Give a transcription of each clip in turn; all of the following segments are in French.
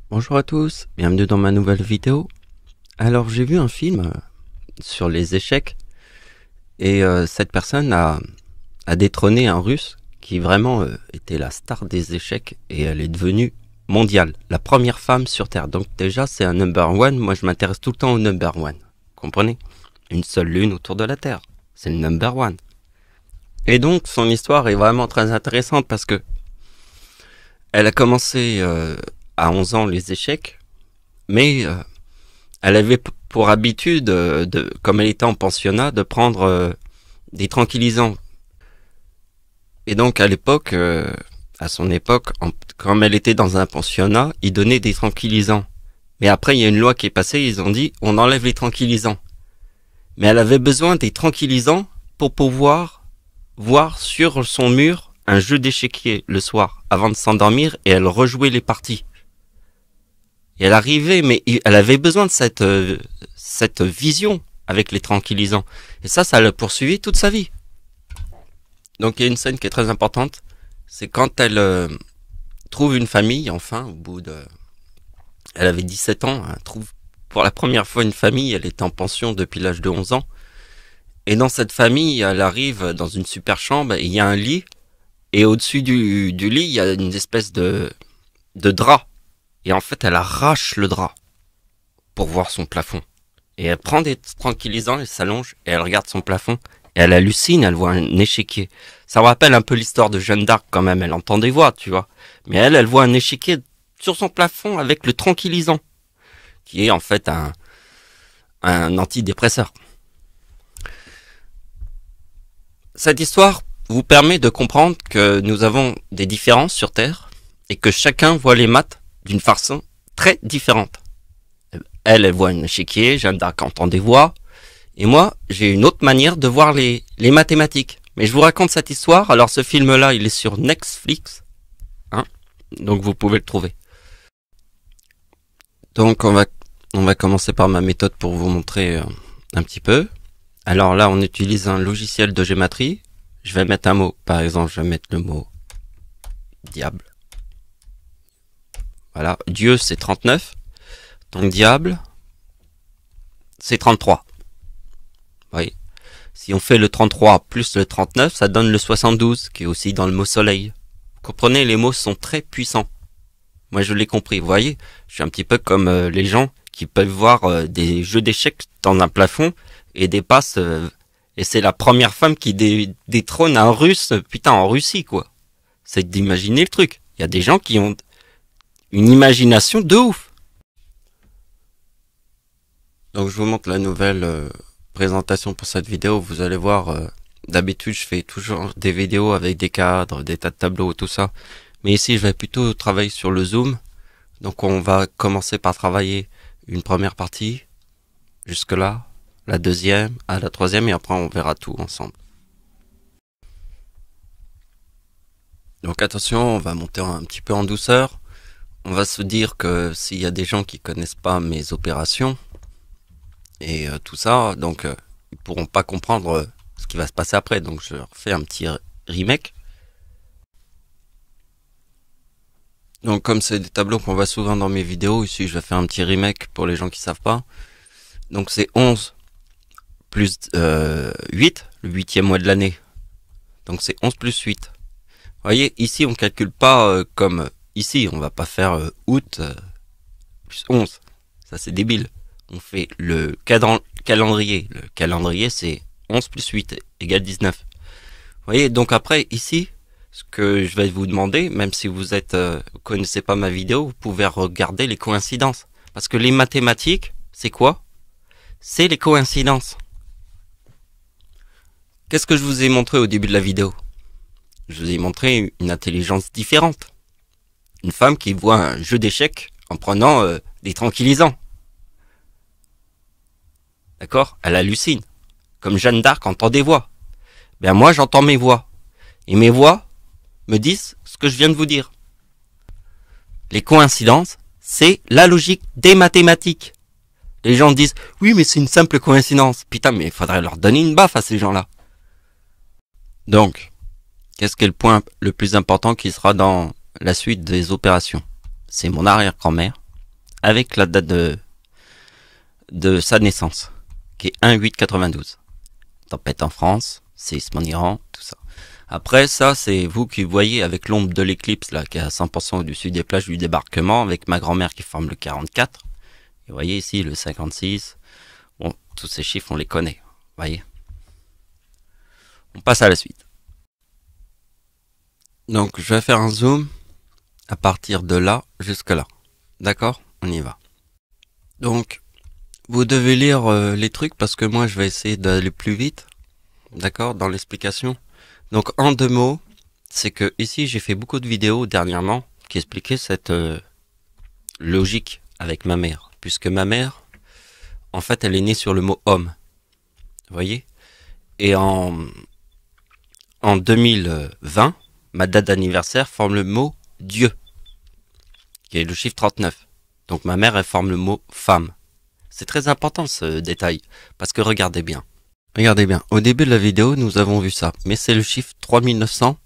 Bonjour à tous, bienvenue dans ma nouvelle vidéo. Alors j'ai vu un film sur les échecs et cette personne a détrôné un russe qui vraiment était la star des échecs et elle est devenue mondiale, la première femme sur Terre. Donc déjà c'est un number one, moi je m'intéresse tout le temps au number one, comprenez? Une seule lune autour de la Terre, c'est le number one. Et donc son histoire est vraiment très intéressante parce que elle a commencé à 11 ans les échecs, mais elle avait pour habitude, comme elle était en pensionnat, de prendre des tranquillisants. Et donc à l'époque, à son époque, comme elle était dans un pensionnat, ils donnaient des tranquillisants. Mais après, il y a une loi qui est passée, ils ont dit, on enlève les tranquillisants. Mais elle avait besoin des tranquillisants pour pouvoir voir sur son mur un jeu d'échiquier le soir, avant de s'endormir, et elle rejouait les parties. Et elle arrivait, mais elle avait besoin de cette vision avec les tranquillisants. Et ça l'a poursuivi toute sa vie. Donc il y a une scène qui est très importante, c'est quand elle trouve une famille, enfin, au bout de... Elle avait 17 ans, elle trouve pour la première fois une famille, elle était en pension depuis l'âge de 11 ans. Et dans cette famille, elle arrive dans une super chambre, et il y a un lit, et au-dessus du lit, il y a une espèce de drap. Et en fait, elle arrache le drap pour voir son plafond. Et elle prend des tranquillisants, elle s'allonge, et elle regarde son plafond, et elle hallucine, elle voit un échiquier. Ça me rappelle un peu l'histoire de Jeanne d'Arc quand même, elle entend des voix, tu vois. Mais elle voit un échiquier sur son plafond avec le tranquillisant, qui est en fait un antidépresseur. Cette histoire vous permet de comprendre que nous avons des différences sur Terre, et que chacun voit les maths d'une façon très différente. Elle voit un échiquier, Jeanne d'Arc entend des voix, et moi, j'ai une autre manière de voir les mathématiques. Mais je vous raconte cette histoire, alors ce film-là, il est sur Netflix, hein, donc vous pouvez le trouver. Donc on va commencer par ma méthode pour vous montrer un petit peu. Alors là, on utilise un logiciel de gématrie. Je vais mettre un mot, par exemple, je vais mettre le mot diable. Voilà, Dieu c'est 39, donc diable c'est 33. Vous voyez, si on fait le 33 plus le 39, ça donne le 72, qui est aussi dans le mot soleil. Vous comprenez, les mots sont très puissants. Moi je l'ai compris, vous voyez, je suis un petit peu comme les gens qui peuvent voir des jeux d'échecs dans un plafond et des passes, et c'est la première femme qui détrône un russe, putain, en Russie quoi. C'est d'imaginer le truc. Il y a des gens qui ont une imagination de ouf. Donc je vous montre la nouvelle présentation pour cette vidéo. Vous allez voir, d'habitude je fais toujours des vidéos avec des cadres, des tas de tableaux, tout ça. Mais ici je vais plutôt travailler sur le zoom. Donc on va commencer par travailler une première partie, jusque là, la deuxième, à la troisième, et après on verra tout ensemble. Donc attention, on va monter un petit peu en douceur. On va se dire que s'il y a des gens qui connaissent pas mes opérations et tout ça, donc ils pourront pas comprendre ce qui va se passer après. Donc je leur fais un petit remake. Donc comme c'est des tableaux qu'on voit souvent dans mes vidéos, ici je vais faire un petit remake pour les gens qui savent pas. Donc c'est 11 plus 8, le 8e mois de l'année. Donc c'est 11 plus 8. Vous voyez, ici on calcule pas comme... Ici, on va pas faire août plus 11. Ça, c'est débile. On fait le calendrier. Le calendrier, c'est 11 plus 8 égale 19. Vous voyez, donc après, ici, ce que je vais vous demander, même si vous connaissez pas ma vidéo, vous pouvez regarder les coïncidences. Parce que les mathématiques, c'est quoi? C'est les coïncidences. Qu'est-ce que je vous ai montré au début de la vidéo? Je vous ai montré une intelligence différente. Une femme qui voit un jeu d'échecs en prenant des tranquillisants. D'accord? Elle hallucine. Comme Jeanne d'Arc entend des voix. Ben moi j'entends mes voix. Et mes voix me disent ce que je viens de vous dire. Les coïncidences, c'est la logique des mathématiques. Les gens disent, oui mais c'est une simple coïncidence. Putain mais il faudrait leur donner une baffe à ces gens-là. Donc, qu'est-ce qui est le point le plus important qui sera dans la suite des opérations? C'est mon arrière-grand-mère avec la date de sa naissance, qui est 1/8/92. Tempête en France, séisme en Iran, tout ça. Après ça, c'est vous qui voyez avec l'ombre de l'éclipse là, qui est à 100% au-dessus des plages du débarquement, avec ma grand-mère qui forme le 44. Et vous voyez ici le 56. Bon, tous ces chiffres, on les connaît. Vous voyez. On passe à la suite. Donc, je vais faire un zoom à partir de là jusque là. D'accord? On y va. Donc, vous devez lire les trucs parce que moi, je vais essayer d'aller plus vite. D'accord? Dans l'explication. Donc, en 2 mots, c'est que ici, j'ai fait beaucoup de vidéos dernièrement qui expliquaient cette logique avec ma mère. Puisque ma mère, en fait, elle est née sur le mot homme. Vous voyez? Et en 2020, ma date d'anniversaire forme le mot Dieu, qui est le chiffre 39. Donc ma mère, elle forme le mot femme. C'est très important ce détail, parce que regardez bien. Regardez bien, au début de la vidéo, nous avons vu ça, mais c'est le chiffre 3900,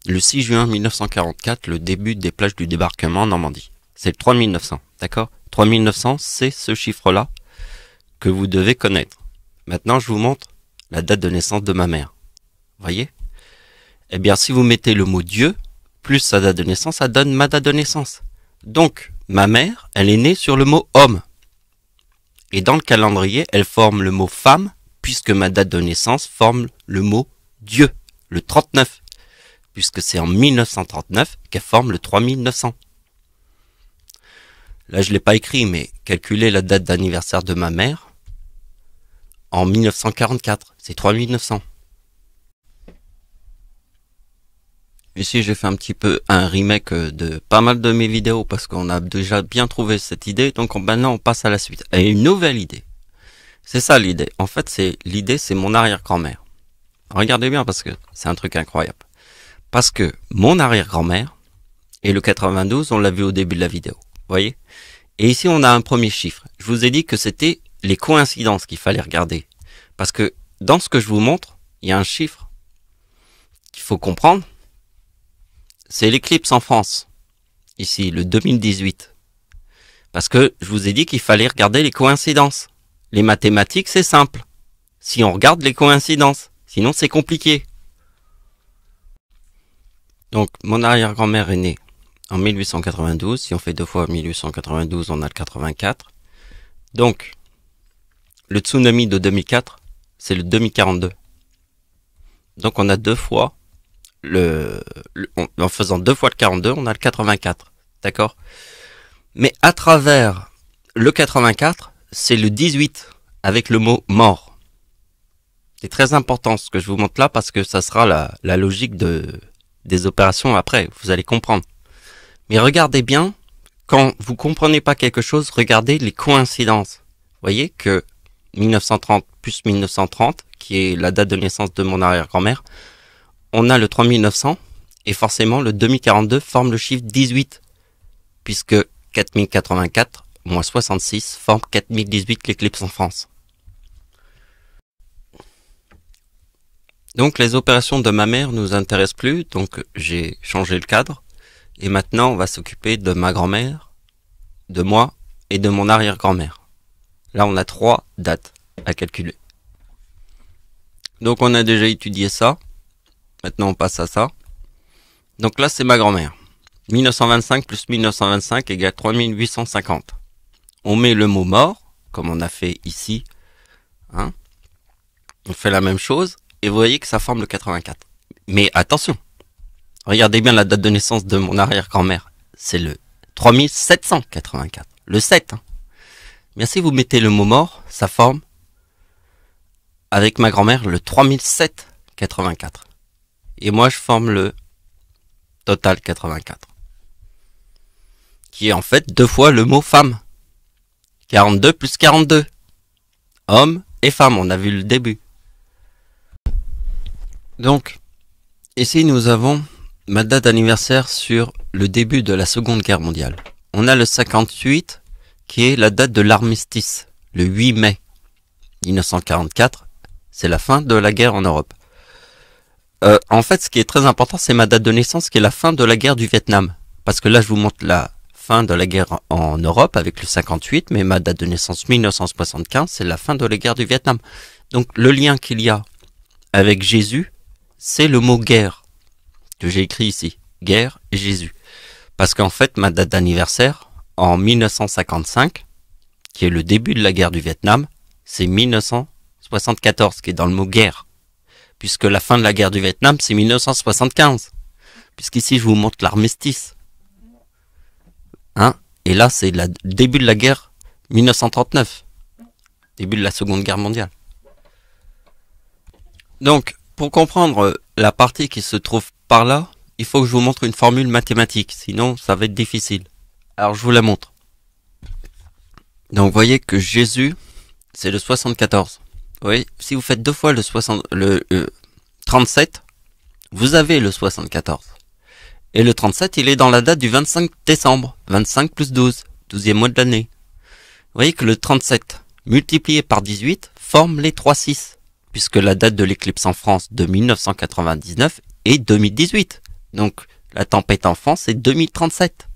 le 6 juin 1944, le début des plages du débarquement en Normandie. C'est le 3900, d'accord? 3900, c'est ce chiffre-là que vous devez connaître. Maintenant, je vous montre la date de naissance de ma mère. Voyez? Eh bien, si vous mettez le mot Dieu, plus sa date de naissance, ça donne ma date de naissance. Donc, ma mère, elle est née sur le mot homme. Et dans le calendrier, elle forme le mot femme, puisque ma date de naissance forme le mot Dieu, le 39. Puisque c'est en 1939 qu'elle forme le 3900. Là, je ne l'ai pas écrit, mais calculez la date d'anniversaire de ma mère en 1944. C'est 3900. Ici, j'ai fait un petit peu un remake de pas mal de mes vidéos parce qu'on a déjà bien trouvé cette idée. Donc maintenant, on passe à la suite. Et une nouvelle idée. C'est ça l'idée. En fait, c'est mon arrière-grand-mère. Regardez bien parce que c'est un truc incroyable. Parce que mon arrière-grand-mère et le 92, on l'a vu au début de la vidéo. Vous voyez? Et ici, on a un premier chiffre. Je vous ai dit que c'était les coïncidences qu'il fallait regarder. Parce que dans ce que je vous montre, il y a un chiffre qu'il faut comprendre. C'est l'éclipse en France. Ici, le 2018. Parce que je vous ai dit qu'il fallait regarder les coïncidences. Les mathématiques, c'est simple. Si on regarde les coïncidences. Sinon, c'est compliqué. Donc, mon arrière-grand-mère est née en 1892. Si on fait 2 fois 1892, on a le 84. Donc, le tsunami de 2004, c'est le 2042. Donc, on a 2 fois en faisant 2 fois le 42, on a le 84. D'accord? Mais à travers le 84, c'est le 18 avec le mot mort. C'est très important ce que je vous montre là parce que ça sera la logique des opérations après. Vous allez comprendre. Mais regardez bien, quand vous comprenez pas quelque chose, regardez les coïncidences. Vous voyez que 1930 plus 1930, qui est la date de naissance de mon arrière-grand-mère, on a le 3900 et forcément le 2042 forme le chiffre 18 puisque 4084 moins 66 forme 4018 l'éclipse en France. Donc les opérations de ma mère nous intéressent plus, donc j'ai changé le cadre et maintenant on va s'occuper de ma grand-mère, de moi et de mon arrière-grand-mère. Là on a 3 dates à calculer. Donc on a déjà étudié ça. Maintenant, on passe à ça. Donc là, c'est ma grand-mère. 1925 plus 1925 égale 3850. On met le mot mort, comme on a fait ici. Hein. On fait la même chose. Et vous voyez que ça forme le 84. Mais attention. Regardez bien la date de naissance de mon arrière-grand-mère. C'est le 3784. Le 7. Hein. Mais si vous mettez le mot mort, ça forme, avec ma grand-mère, le 3784. Et moi, je forme le total 84. Qui est en fait 2 fois le mot femme. 42 plus 42. Homme et femme, on a vu le début. Donc, ici nous avons ma date d'anniversaire sur le début de la Seconde Guerre mondiale. On a le 58, qui est la date de l'armistice, le 8 mai 1944. C'est la fin de la guerre en Europe. En fait, ce qui est très important, c'est ma date de naissance, qui est la fin de la guerre du Vietnam. Parce que là, je vous montre la fin de la guerre en Europe avec le 58, mais ma date de naissance 1975, c'est la fin de la guerre du Vietnam. Donc le lien qu'il y a avec Jésus, c'est le mot guerre que j'ai écrit ici, guerre et Jésus. Parce qu'en fait, ma date d'anniversaire, en 1955, qui est le début de la guerre du Vietnam, c'est 1974, qui est dans le mot guerre. Puisque la fin de la guerre du Vietnam, c'est 1975. Puisqu'ici, je vous montre l'armistice. Hein? Et là, c'est le début de la guerre 1939. Début de la Seconde Guerre mondiale. Donc, pour comprendre la partie qui se trouve par là, il faut que je vous montre une formule mathématique, sinon ça va être difficile. Alors je vous la montre. Donc vous voyez que Jésus, c'est le 74. Vous voyez, si vous faites deux fois le 37, vous avez le 74. Et le 37, il est dans la date du 25 décembre. 25 plus 12, 12e mois de l'année. Vous voyez que le 37, multiplié par 18, forme les 3-6. Puisque la date de l'éclipse en France de 1999 est 2018. Donc, la tempête en France est 2037.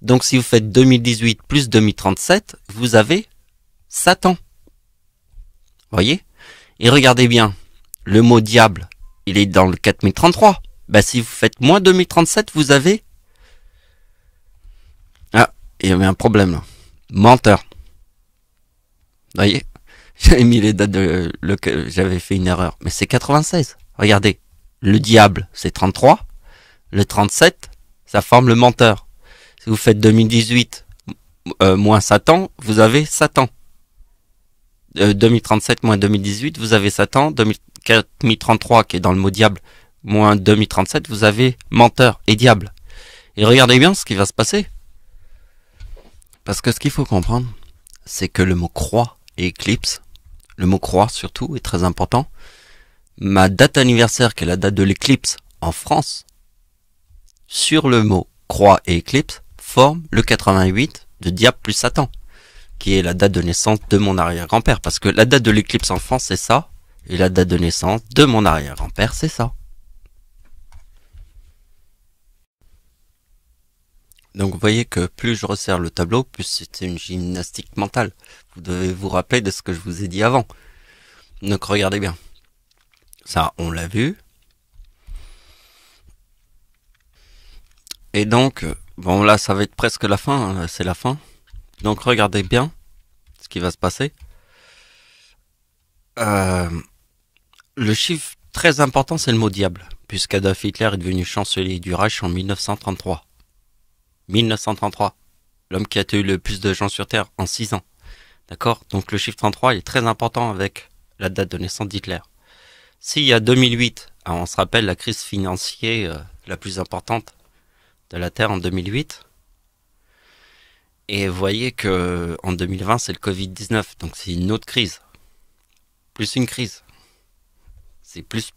Donc, si vous faites 2018 plus 2037, vous avez Satan. Voyez? Et regardez bien, le mot diable, il est dans le 4033. Ben, si vous faites moins 2037, vous avez... Ah, il y avait un problème là. Menteur. Voyez? J'avais mis les dates j'avais fait une erreur. Mais c'est 96. Regardez. Le diable, c'est 33. Le 37, ça forme le menteur. Si vous faites 2018 moins Satan, vous avez Satan. 2037 moins 2018, vous avez Satan. 2033, qui est dans le mot diable, moins 2037, vous avez menteur et diable. Et regardez bien ce qui va se passer. Parce que ce qu'il faut comprendre, c'est que le mot croix et éclipse, le mot croix surtout est très important. Ma date anniversaire, qui est la date de l'éclipse en France, sur le mot croix et éclipse, forme le 88 de diable plus Satan, qui est la date de naissance de mon arrière-grand-père. Parce que la date de l'éclipse en France, c'est ça, et la date de naissance de mon arrière-grand-père, c'est ça. Donc vous voyez que plus je resserre le tableau, plus c'est une gymnastique mentale. Vous devez vous rappeler de ce que je vous ai dit avant. Donc regardez bien. Ça, on l'a vu. Et donc, bon là, ça va être presque la fin, hein, c'est la fin. Donc regardez bien ce qui va se passer. Le chiffre très important, c'est le mot diable, puisqu'Adolf Hitler est devenu chancelier du Reich en 1933. 1933. L'homme qui a tué le plus de gens sur Terre en 6 ans. D'accord? Donc le chiffre 33 est très important avec la date de naissance d'Hitler. S'il y a 2008, on se rappelle la crise financière la plus importante de la Terre en 2008. Et vous voyez que en 2020, c'est le Covid-19. Donc c'est une autre crise. Plus une crise. C'est plus.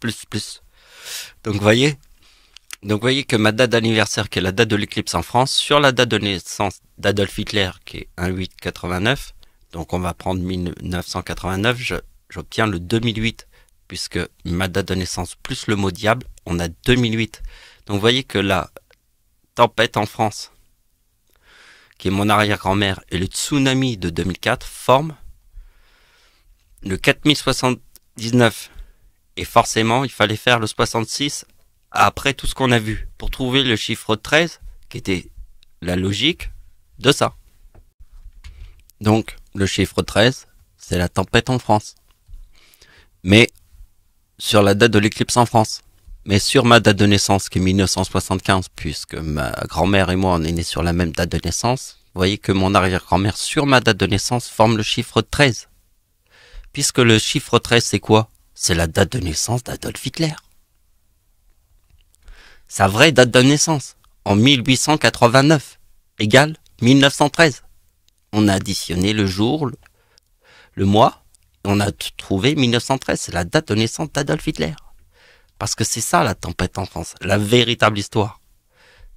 Donc vous voyez que ma date d'anniversaire, qui est la date de l'éclipse en France, sur la date de naissance d'Adolf Hitler, qui est 1-8-89, donc on va prendre 1989, j'obtiens le 2008, puisque ma date de naissance plus le mot diable, on a 2008. Donc vous voyez que la tempête en France, qui est mon arrière-grand-mère, et le tsunami de 2004 forment le 4079. Et forcément, il fallait faire le 66 après tout ce qu'on a vu, pour trouver le chiffre 13, qui était la logique de ça. Donc, le chiffre 13, c'est la tempête en France. Mais, sur la date de l'éclipse en France. Mais sur ma date de naissance, qui est 1975, puisque ma grand-mère et moi, on est nés sur la même date de naissance, vous voyez que mon arrière-grand-mère, sur ma date de naissance, forme le chiffre 13. Puisque le chiffre 13, c'est quoi? C'est la date de naissance d'Adolf Hitler. Sa vraie date de naissance, en 1889, égale 1913. On a additionné le jour, le mois, on a trouvé 1913, c'est la date de naissance d'Adolf Hitler. Parce que c'est ça la tempête en France, la véritable histoire.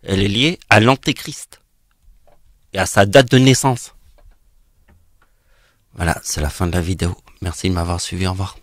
Elle est liée à l'Antéchrist et à sa date de naissance. Voilà, c'est la fin de la vidéo. Merci de m'avoir suivi, au revoir.